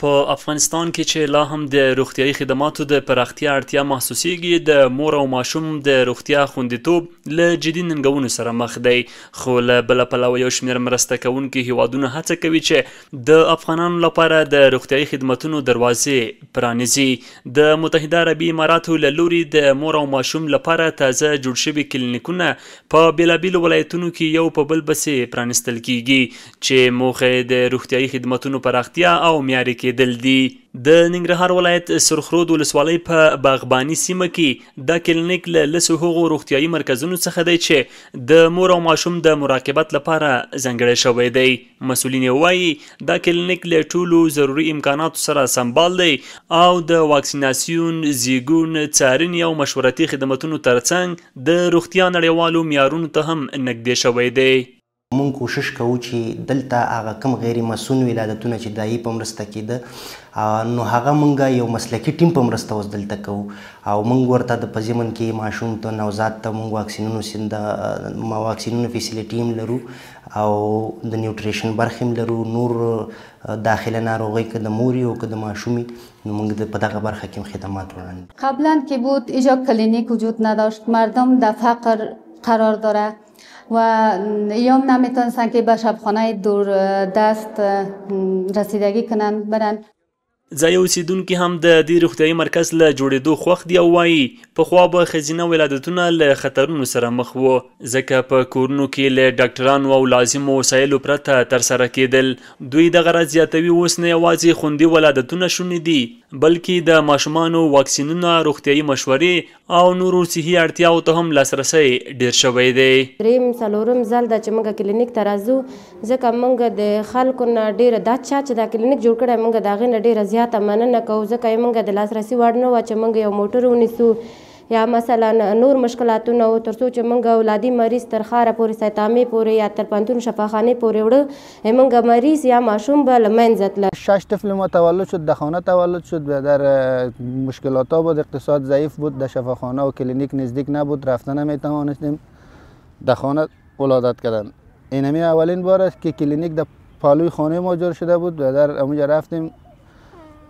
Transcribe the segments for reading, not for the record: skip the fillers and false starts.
په افغانستان کې چې لا هم د روغتیايي خدماتو د پراختیا اړتیا محسوسیږي، د مور او ماشوم د روغتیا خوندیتوب له جدي ننګونو سره مخ دی. خو له بله پلوه یو شمېر مرسته کوونکي هیوادونه هڅه کوي چې د افغانانو لپاره د روغتیايي خدمتونو دروازې پرانیزي. د متحده عربي اماراتو له لوري د مور او ماشوم لپاره تازه جوړ شوي کلینیکونه په بېلابېلو ولایتونو کې یو په بل پسې پرانیستل کیږي چې موخه یې د روغتیايي خدمتونو پراختیا او معیاري دل دی. د ننګرهار ولایت سرخرود ولسوالۍ په باغباني سیمه کې دا کلینیک له لسو هغو روغتیايي مرکزونو څخه دی چې د مور او ماشوم د مراقبت لپاره ځانګړی شوی دی. مسؤلین وایي دا کلینیک له ټولو ضروري امکاناتو سره سمبال دی او د واکسیناسیون، زیږون، څارنې او مشورتي خدمتونو ترڅنګ د روغتیا نړیوالو معیارونو ته هم نږدې شوی دی. مونږ کوشش کوو چې دلته هغه کم غیر مسون ولادتونه چې دایي په مرسته کېده نو هغه مونږ یو مسلکي ټیم په مرسته اوس دلته کوو او مونږ ورته د په ضمن کې ماشوم ته نوزاد ته مونږ واکسینونو فیسیلیټي هم لرو او د نیوټریشن برخې هم لرو. نور داخله ناروغۍ که د مور او که د ماشومی نو مونږ په دغه برخه کې خدمات وړاندې. قبلا که بود اینجا کلینیک وجود نداشت، مردم در فقر قرار داره و ایام نمیتونستن که به شبخانه دور دست رسیدگی کنن برن. ځایي اوسیدونکي هم د دې روغتیايي مرکز له جوړېدو خوښ دي او وایي پخوا به ښځینه ولادتونه له خطرونو سره مخ وو ځکه په کورونو کې له ډاکټرانو او لازمو وسایلو پرته ترسره کېدل. دوی دغه راز زیاتوي اوس نه یوازې خوندي ولادتونه شوني دي بلکې د ماشومانو واکسینونه، روغتیايي مشورې او نورو صحي اړتیاو ته هم لاسرسی ډېر شوی دی. دریم څلورم ځل ده چې موږ کلینیک ته راځو ځکه موږ د خلکو نه ډېره دا چا چې دا کلینیک جوړ کړی موږ د هغې نه ډېره زیاته مننه کوو ځکه یې موږ د لاسرسي وړ نه وه چې موږ یو موټر ونیسو یا مثلا نور مشکلاتونه و تر څو چې موږ اولادي مریض تر ښاره پورې سیتامې پورې یا تر پوهنتون شفاخانې پورې وړه موږ مریض یا ماشوم به له منځ تله. 6 طفل ما تولد شد، در خانه تولد شد و در مشکلات ها بود، اقتصاد ضعیف بود، در شفاخانه و کلینیک نزدیک نبود، رفتن نمیتوانستیم، در خانه ولادت کردن. اینمی اولین بار است که کلینیک در پالوی خانه ما جور شده بود و در اونجا رفتیم.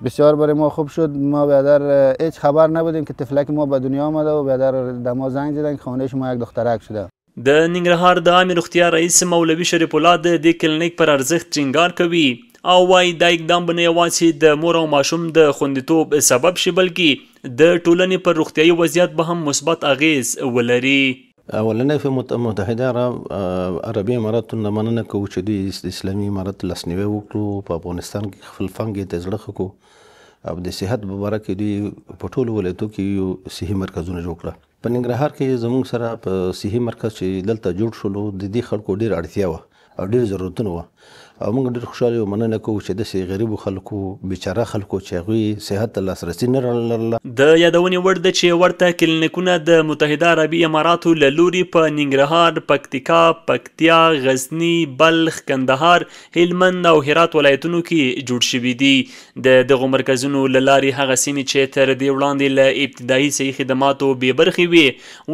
بسیار برای ما خوب شد. ما بیادر هیچ خبر نبودیم که طفلک ما به دنیا آمده و بیادر در ما زنگ زدن که خانه شما یک دخترک شده. د ننګرهار د عامې روغتیا رئیس مولوي شریف الله د دې کلینیک پر ارزښت ټینګار کوي او وایي دا اقدام به نه یوازې د مور او ماشوم د خوندیتوب سبب شي بلکې د ټولنې پر روغتیايي وضعیت به هم مثبت اغیز ولري. اولا في متحده عربي امارات نه مننه کوو چې دوی اسلامي امارت لاسنیوي وکړو په افغانستان کې خپل فنګ ته زړه ښه کړو او د صحت په باره کې دوی په ټولو ولایتو کې یو صحي مرکزونه جوړ کړه. په ننګرهار کې زموږ سره په صحي مرکز چې دلته جوړ شولو د دې خلکو ډېر اړتیا وه او ډېر ضرورتونه وه او موږ ډېر خوشحاله یو مننه کوو چې داسې غریبو خلکو بیچاره خلکو چې هغوی صحت ته لاسرسي نه لرله. د یادونې وړ ده چې ورته کلینیکونه د متحده عربي اماراتو له لوري په ننګرهار، پکتیکا، پکتیا، غزني، بلخ، کندهار، هلمند او هرات ولایتونو کې جوړ شوي دي. د دغو مرکزونو له لارې هغه سیمې چې تر دې وړاندې له ابتدایي صحي خدماتو بې برخې وي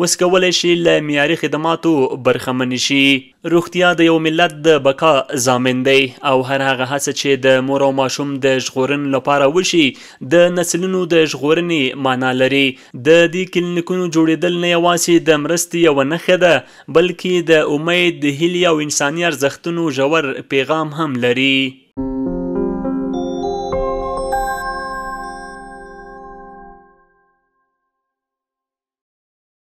اوس کولی شي له معیاري خدماتو برخمنې شي. روغتیا د یو ملت د بقا ضامن دی او هر هغه هڅه چې د مور او ماشوم د ژغورنې لپاره وشي د نسلونو د ژغورنې معنا لري. د دې کلینیکونو جوړېدل نه یوازې د مرستې یوه نښه ده بلکې د امید، د هیلې او انساني ارزښتونو ژور پیغام هم لري.